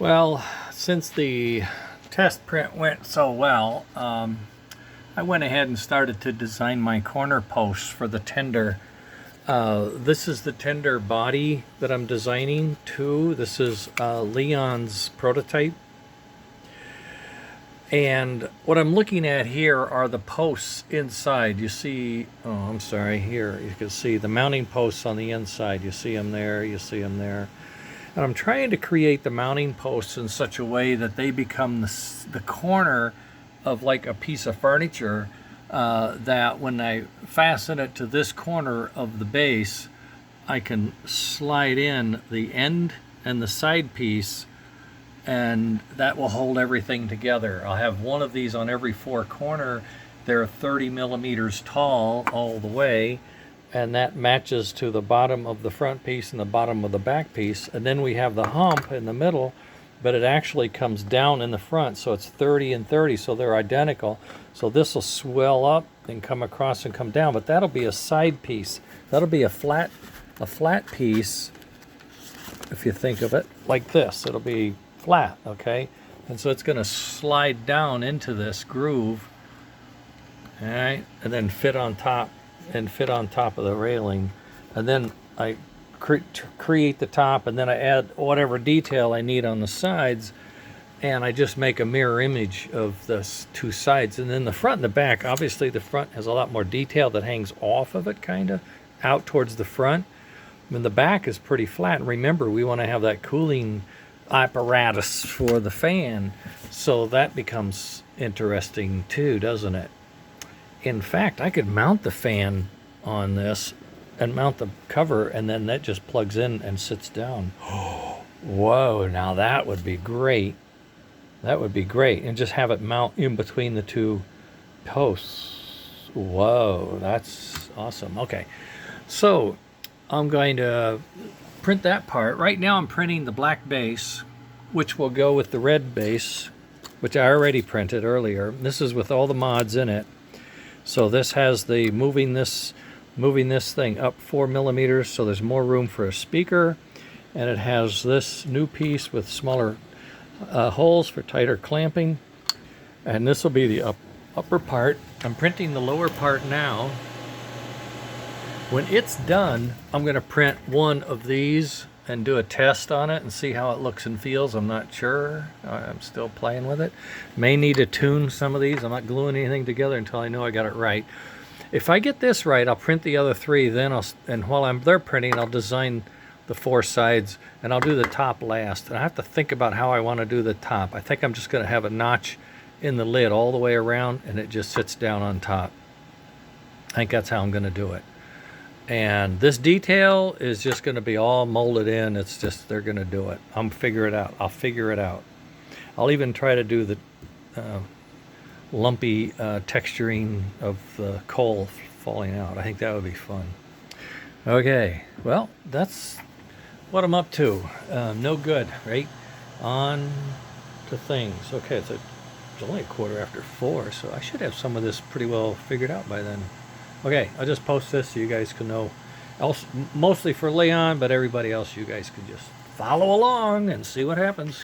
Well, since the test print went so well, I went ahead and started to design my corner posts for the tender. This is the tender body that I'm designing too. This is Leon's prototype. And what I'm looking at here are the posts inside. You see, oh, I'm sorry, here you can see the mounting posts on the inside. You see them there, you see them there. And I'm trying to create the mounting posts in such a way that they become the corner of like a piece of furniture, that when I fasten it to this corner of the base, I can slide in the end and the side piece, and that will hold everything together. I'll have one of these on every four corner. They're 30 millimeters tall all the way, and that matches to the bottom of the front piece and the bottom of the back piece. And then we have the hump in the middle, but it actually comes down in the front, so it's 30 and 30, so they're identical. So this will swell up and come across and come down, but that'll be a side piece. That'll be a flat piece, if you think of it like this. It'll be flat, okay? And so it's going to slide down into this groove, all right, and then fit on top of the railing. And then I create the top, and then I add whatever detail I need on the sides, and I just make a mirror image of the two sides. And then the front and the back, obviously the front has a lot more detail that hangs off of it, kind of out towards the front, and the back is pretty flat. And remember, we want to have that cooling apparatus for the fan, so that becomes interesting too, doesn't it? In fact, I could mount the fan on this and mount the cover, and then that just plugs in and sits down. Whoa, now that would be great. That would be great. And just have it mount in between the two posts. Whoa, that's awesome. Okay, so I'm going to print that part. Right now I'm printing the black base, which will go with the red base, which I already printed earlier. This is with all the mods in it. So this has the moving this thing up 4 millimeters, so there's more room for a speaker, and it has this new piece with smaller holes for tighter clamping, and this will be the upper part. I'm printing the lower part now. When it's done, I'm going to print one of these and do a test on it and see how it looks and feels. I'm not sure. I'm still playing with it. May need to tune some of these. I'm not gluing anything together until I know I got it right. If I get this right, I'll print the other three. Then and while I'm there printing, I'll design the four sides, and I'll do the top last. And I have to think about how I want to do the top. I think I'm just going to have a notch in the lid all the way around, and it just sits down on top. I think that's how I'm going to do it. And this detail is just going to be all molded in. It's just, they're going to do it. I'll figure it out. I'll even try to do the lumpy texturing of the coal falling out. I think that would be fun. Okay, well, that's what I'm up to. No good, right? On to things. Okay, it's only 4:15, so I should have some of this pretty well figured out by then. Okay, I'll just post this so you guys can know. Mostly for Leon, but everybody else, you guys could just follow along and see what happens.